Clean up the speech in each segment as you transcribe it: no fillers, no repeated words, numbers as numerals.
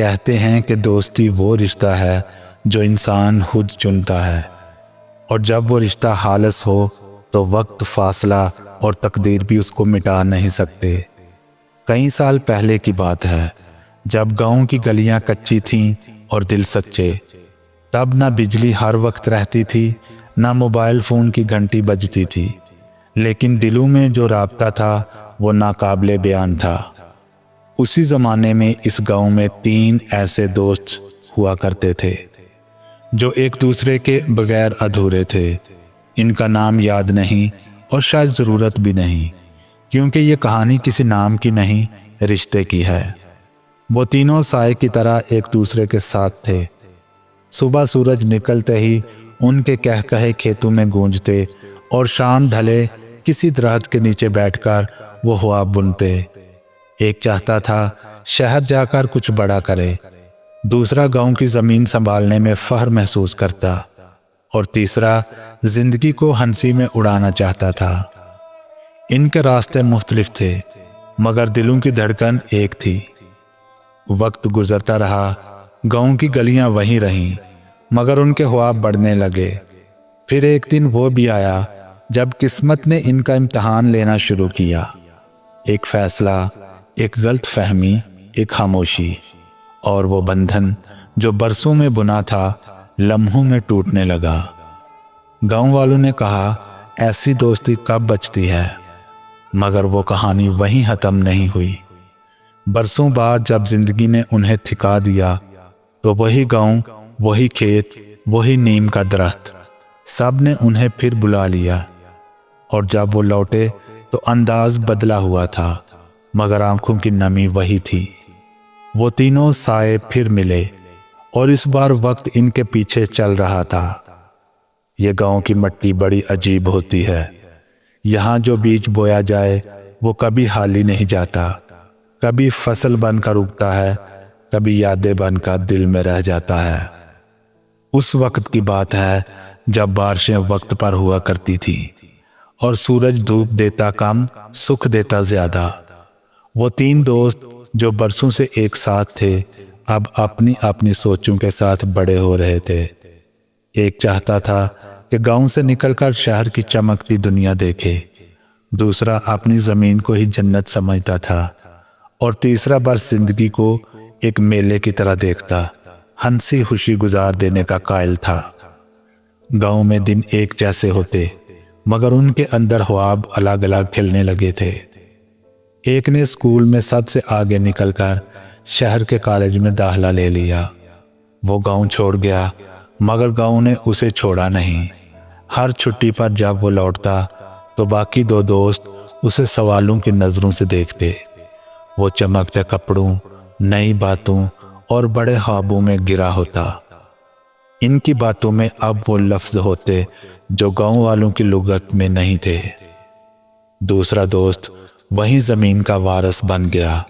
کہتے ہیں کہ دوستی وہ رشتہ ہے جو انسان خود چنتا ہے، اور جب وہ رشتہ خالص ہو تو وقت، فاصلہ اور تقدیر بھی اس کو مٹا نہیں سکتے۔ کئی سال پہلے کی بات ہے، جب گاؤں کی گلیاں کچی تھیں اور دل سچے۔ تب نہ بجلی ہر وقت رہتی تھی، نہ موبائل فون کی گھنٹی بجتی تھی، لیکن دلوں میں جو رابطہ تھا وہ ناقابل بیان تھا۔ اسی زمانے میں اس گاؤں میں 3 ایسے دوست ہوا کرتے تھے جو ایک دوسرے کے بغیر ادھورے تھے۔ ان کا نام یاد نہیں اور شاید ضرورت بھی نہیں، کیونکہ یہ کہانی کسی نام کی نہیں، رشتے کی ہے۔ وہ تینوں سائے کی طرح ایک دوسرے کے ساتھ تھے۔ صبح سورج نکلتے ہی ان کے کہے کھیتوں میں گونجتے، اور شام ڈھلے کسی درخت کے نیچے بیٹھ کر وہ خواب بنتے۔ ایک چاہتا تھا شہر جا کر کچھ بڑا کرے، دوسرا گاؤں کی زمین سنبھالنے میں فخر محسوس کرتا، اور تیسرا زندگی کو ہنسی میں اڑانا چاہتا تھا۔ ان کے راستے مختلف تھے، مگر دلوں کی دھڑکن ایک تھی۔ وقت گزرتا رہا، گاؤں کی گلیاں وہیں رہیں، مگر ان کے خواب بڑھنے لگے۔ پھر ایک دن وہ بھی آیا جب قسمت نے ان کا امتحان لینا شروع کیا۔ ایک فیصلہ، ایک غلط فہمی، ایک خاموشی، اور وہ بندھن جو برسوں میں بنا تھا لمحوں میں ٹوٹنے لگا۔ گاؤں والوں نے کہا ایسی دوستی کب بچتی ہے، مگر وہ کہانی وہیں ختم نہیں ہوئی۔ برسوں بعد جب زندگی نے انہیں تھکا دیا تو وہی گاؤں، وہی کھیت، وہی نیم کا درخت، سب نے انہیں پھر بلا لیا، اور جب وہ لوٹے تو انداز بدلا ہوا تھا، مگر آنکھوں کی نمی وہی تھی۔ وہ تینوں سائے پھر ملے، اور اس بار وقت ان کے پیچھے چل رہا تھا۔ یہ گاؤں کی مٹی بڑی عجیب ہوتی ہے، یہاں جو بیج بویا جائے وہ کبھی خالی نہیں جاتا، کبھی فصل بن کر اگتا ہے، کبھی یادیں بن کر دل میں رہ جاتا ہے۔ اس وقت کی بات ہے جب بارشیں وقت پر ہوا کرتی تھی، اور سورج دھوپ دیتا کم، سکھ دیتا زیادہ۔ وہ 3 دوست جو برسوں سے ایک ساتھ تھے، اب اپنی اپنی سوچوں کے ساتھ بڑے ہو رہے تھے۔ ایک چاہتا تھا کہ گاؤں سے نکل کر شہر کی چمکتی دنیا دیکھے، دوسرا اپنی زمین کو ہی جنت سمجھتا تھا، اور تیسرا بس زندگی کو ایک میلے کی طرح دیکھتا، ہنسی خوشی گزار دینے کا قائل تھا۔ گاؤں میں دن ایک جیسے ہوتے، مگر ان کے اندر خواب الگ الگ کھلنے لگے تھے۔ ایک نے اسکول میں سب سے آگے نکل کر شہر کے کالج میں داخلہ لے لیا۔ وہ گاؤں چھوڑ گیا، مگر گاؤں نے اسے چھوڑا نہیں۔ ہر چھٹی پر جب وہ لوٹتا تو باقی 2 دوست اسے سوالوں کی نظروں سے دیکھتے۔ وہ چمکتے کپڑوں، نئی باتوں اور بڑے خوابوں میں گرا ہوتا۔ ان کی باتوں میں اب وہ لفظ ہوتے جو گاؤں والوں کی لغت میں نہیں تھے۔ دوسرا دوست وہیں زمین کا وارث بن گیا۔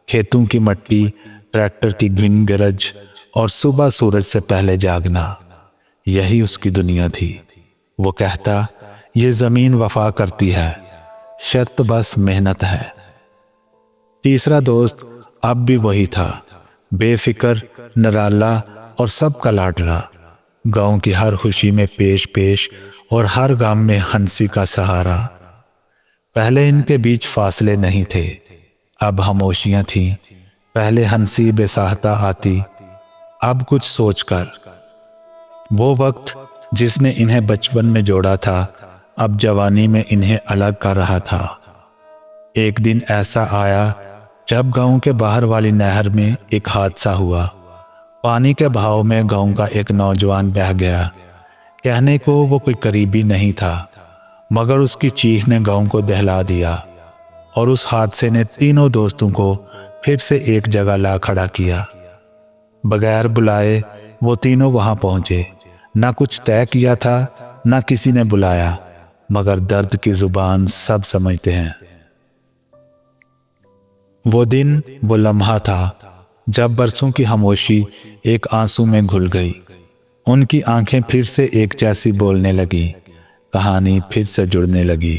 کھیتوں کی مٹی، ٹریکٹر کی گن گرج اور صبح سورج سے پہلے جاگنا، یہی اس کی دنیا تھی۔ وہ کہتا یہ زمین وفا کرتی ہے، شرط بس محنت ہے۔ تیسرا دوست اب بھی وہی تھا، بے فکر، نرالا اور سب کا لاڈلا، گاؤں کی ہر خوشی میں پیش پیش اور ہر غم میں ہنسی کا سہارا۔ پہلے ان کے بیچ فاصلے نہیں تھے، اب خاموشیاں تھیں۔ پہلے ہنسی بے ساہتا آتی، اب کچھ سوچ کر۔ وہ وقت جس نے انہیں بچپن میں جوڑا تھا، اب جوانی میں انہیں الگ کر رہا تھا۔ ایک دن ایسا آیا جب گاؤں کے باہر والی نہر میں ایک حادثہ ہوا۔ پانی کے بہاؤ میں گاؤں کا ایک نوجوان بہہ گیا۔ کہنے کو وہ کوئی قریبی نہیں تھا، مگر اس کی چیخ نے گاؤں کو دہلا دیا، اور اس حادثے نے تینوں دوستوں کو پھر سے ایک جگہ لا کھڑا کیا۔ بغیر بلائے وہ تینوں وہاں پہنچے، نہ کچھ طے کیا تھا، نہ کسی نے بلایا، مگر درد کی زبان سب سمجھتے ہیں۔ وہ دن، وہ لمحہ تھا جب برسوں کی خاموشی ایک آنسو میں گھل گئی۔ ان کی آنکھیں پھر سے ایک جیسی بولنے لگی، کہانی پھر سے جڑنے لگی۔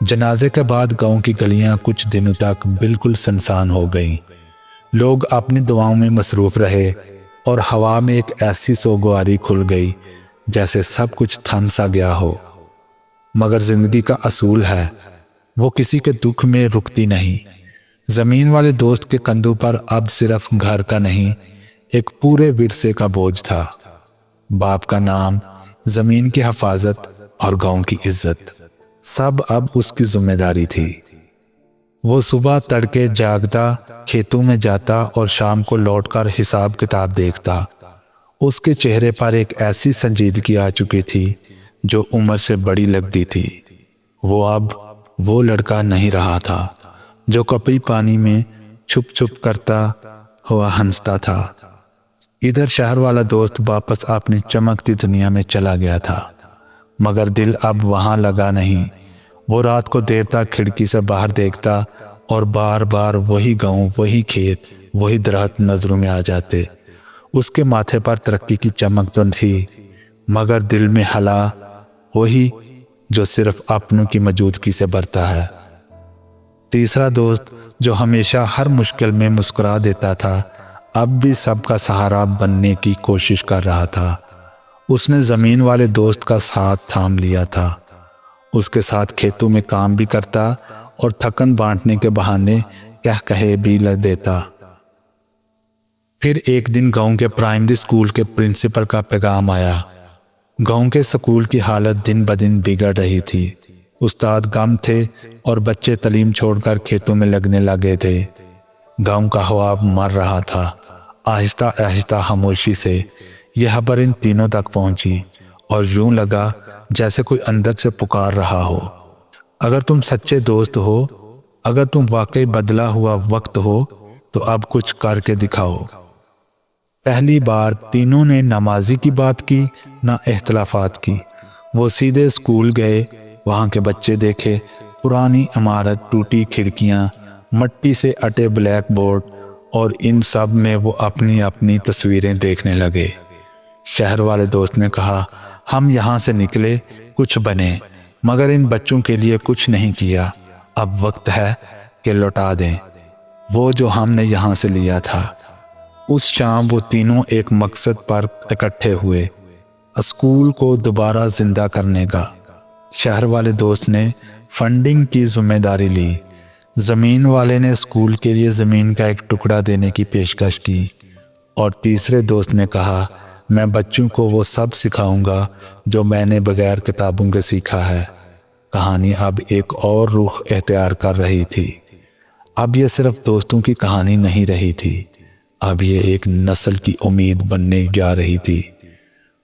جنازے کے بعد گاؤں کی گلیاں کچھ دنوں تک بالکل سنسان ہو گئیں۔ لوگ اپنی دعاؤں میں مصروف رہے اور ہوا میں ایک ایسی سوگواری کھل گئی جیسے سب کچھ تھم سا گیا ہو۔ مگر زندگی کا اصول ہے، وہ کسی کے دکھ میں رکتی نہیں۔ زمین والے دوست کے کندھوں پر اب صرف گھر کا نہیں، ایک پورے ورثے کا بوجھ تھا۔ باپ کا نام، زمین کی حفاظت اور گاؤں کی عزت، سب اب اس کی ذمہ داری تھی۔ وہ صبح تڑکے جاگتا، کھیتوں میں جاتا اور شام کو لوٹ کر حساب کتاب دیکھتا۔ اس کے چہرے پر ایک ایسی سنجیدگی آ چکی تھی جو عمر سے بڑی لگتی تھی۔ وہ اب وہ لڑکا نہیں رہا تھا جو کبھی پانی میں چھپ چھپ کرتا ہوا ہنستا تھا۔ ادھر شہر والا دوست واپس اپنی چمکتی دنیا میں چلا گیا تھا، مگر دل اب وہاں لگا نہیں۔ وہ رات کو دیر تک کھڑکی سے باہر دیکھتا اور بار بار وہی گاؤں، وہی کھیت، وہی درخت نظروں میں آ جاتے۔ اس کے ماتھے پر ترقی کی چمک تو تھی، مگر دل میں ہلا وہی جو صرف اپنوں کی موجودگی سے بھرتا ہے۔ تیسرا دوست جو ہمیشہ ہر مشکل میں مسکرا دیتا تھا، اب بھی سب کا سہارا بننے کی کوشش کر رہا تھا۔ اس نے زمین والے دوست کا ساتھ تھام لیا تھا، اس کے ساتھ کھیتوں میں کام بھی کرتا اور تھکن بانٹنے کے بہانے کہے بھی دیتا۔ پھر ایک دن گاؤں کے پرائمری اسکول کے پرنسپل کا پیغام آیا۔ گاؤں کے اسکول کی حالت دن بدن بگڑ رہی تھی۔ استاد غم تھے اور بچے تعلیم چھوڑ کر کھیتوں میں لگنے لگے تھے۔ گاؤں کا ہوا مر رہا تھا۔ آہستہ آہستہ خاموشی سے یہ خبر ان تینوں تک پہنچی اور یوں لگا جیسے کوئی اندر سے پکار رہا ہو، اگر تم سچے دوست ہو، اگر تم واقعی بدلا ہوا وقت ہو تو اب کچھ کر کے دکھاؤ۔ پہلی بار تینوں نے نمازی کی بات کی، نہ اختلافات کی۔ وہ سیدھے اسکول گئے، وہاں کے بچے دیکھے، پرانی عمارت، ٹوٹی کھڑکیاں، مٹی سے اٹے بلیک بورڈ، اور ان سب میں وہ اپنی اپنی تصویریں دیکھنے لگے۔ شہر والے دوست نے کہا، ہم یہاں سے نکلے، کچھ بنے، مگر ان بچوں کے لیے کچھ نہیں کیا۔ اب وقت ہے کہ لوٹا دیں وہ جو ہم نے یہاں سے لیا تھا۔ اس شام وہ تینوں ایک مقصد پر اکٹھے ہوئے، اسکول کو دوبارہ زندہ کرنے کا۔ شہر والے دوست نے فنڈنگ کی ذمہ داری لی، زمین والے نے اسکول کے لیے زمین کا ایک ٹکڑا دینے کی پیشکش کی، اور تیسرے دوست نے کہا، میں بچوں کو وہ سب سکھاؤں گا جو میں نے بغیر کتابوں کے سیکھا ہے۔ کہانی اب ایک اور رخ اختیار کر رہی تھی۔ اب یہ صرف دوستوں کی کہانی نہیں رہی تھی، اب یہ ایک نسل کی امید بننے جا رہی تھی۔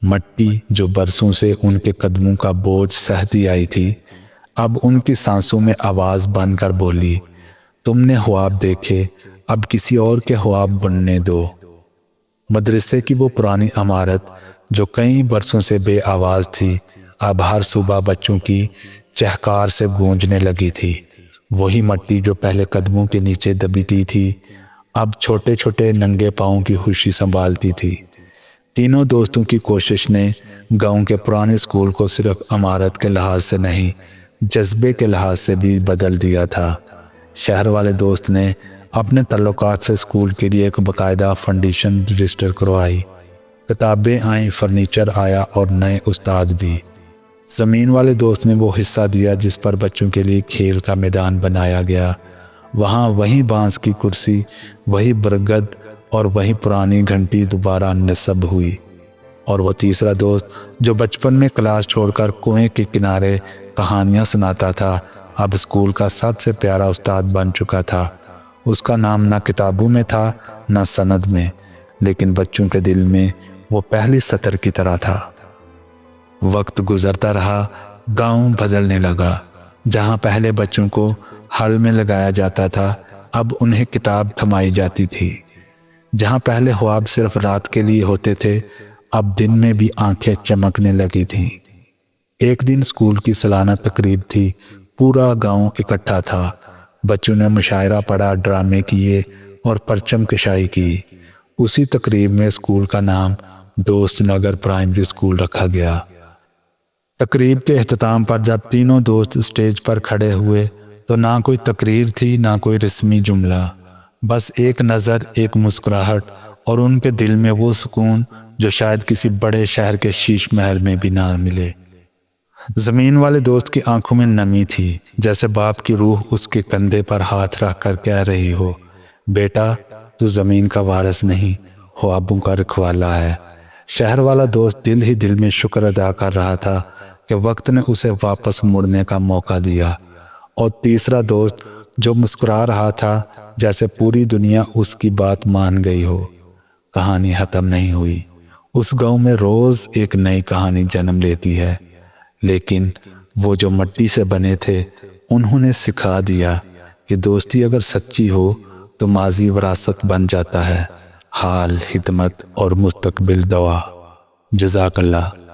مٹی جو برسوں سے ان کے قدموں کا بوجھ سہتی آئی تھی، اب ان کی سانسوں میں آواز بن کر بولی، تم نے خواب دیکھے، اب کسی اور کے خواب بننے دو۔ مدرسے کی وہ پرانی عمارت جو کئی برسوں سے بے آواز تھی، اب ہر صبح بچوں کی چہکار سے گونجنے لگی تھی۔ وہی مٹی جو پہلے قدموں کے نیچے دبتی تھی، اب چھوٹے چھوٹے ننگے پاؤں کی خوشی سنبھالتی تھی۔ تینوں دوستوں کی کوشش نے گاؤں کے پرانے اسکول کو صرف عمارت کے لحاظ سے نہیں، جذبے کے لحاظ سے بھی بدل دیا تھا۔ شہر والے دوست نے اپنے تعلقات سے اسکول کے لیے ایک باقاعدہ فنڈیشن رجسٹر کروائی، کتابیں آئیں، فرنیچر آیا اور نئے استاد بھی۔ زمین والے دوست نے وہ حصہ دیا جس پر بچوں کے لیے کھیل کا میدان بنایا گیا۔ وہاں وہی بانس کی کرسی، وہی برگد اور وہی پرانی گھنٹی دوبارہ نصب ہوئی۔ اور وہ تیسرا دوست جو بچپن میں کلاس چھوڑ کر کنویں کے کنارے کہانیاں سناتا تھا، اب اسکول کا سب سے پیارا استاد بن چکا تھا۔ اس کا نام نہ کتابوں میں تھا، نہ سند میں، لیکن بچوں کے دل میں وہ پہلی سطر کی طرح تھا۔ وقت گزرتا رہا، گاؤں بدلنے لگا۔ جہاں پہلے بچوں کو ہل میں لگایا جاتا تھا، اب انہیں کتاب تھمائی جاتی تھی۔ جہاں پہلے خواب صرف رات کے لیے ہوتے تھے، اب دن میں بھی آنکھیں چمکنے لگی تھیں۔ ایک دن اسکول کی سالانہ تقریب تھی، پورا گاؤں اکٹھا تھا۔ بچوں نے مشاعرہ پڑھا، ڈرامے کیے اور پرچم کشائی کی۔ اسی تقریب میں اسکول کا نام دوست نگر پرائمری اسکول رکھا گیا۔ تقریب کے اختتام پر جب تینوں دوست اسٹیج پر کھڑے ہوئے تو نہ کوئی تقریر تھی نہ کوئی رسمی جملہ، بس ایک نظر، ایک مسکراہٹ اور ان کے دل میں وہ سکون جو شاید کسی بڑے شہر کے شیش محل میں بھی نہ ملے۔ زمین والے دوست کی آنکھوں میں نمی تھی، جیسے باپ کی روح اس کے کندھے پر ہاتھ رکھ کر کہہ رہی ہو، بیٹا تو زمین کا وارث نہیں، خوابوں کا رکھوالا ہے۔ شہر والا دوست دل ہی دل میں شکر ادا کر رہا تھا کہ وقت نے اسے واپس مڑنے کا موقع دیا۔ اور تیسرا دوست جو مسکرا رہا تھا جیسے پوری دنیا اس کی بات مان گئی ہو۔ کہانی ختم نہیں ہوئی، اس گاؤں میں روز ایک نئی کہانی جنم لیتی ہے، لیکن وہ جو مٹی سے بنے تھے انہوں نے سکھا دیا کہ دوستی اگر سچی ہو تو ماضی وراثت بن جاتا ہے، حال، خدمت اور مستقبل دعا۔ جزاک اللہ۔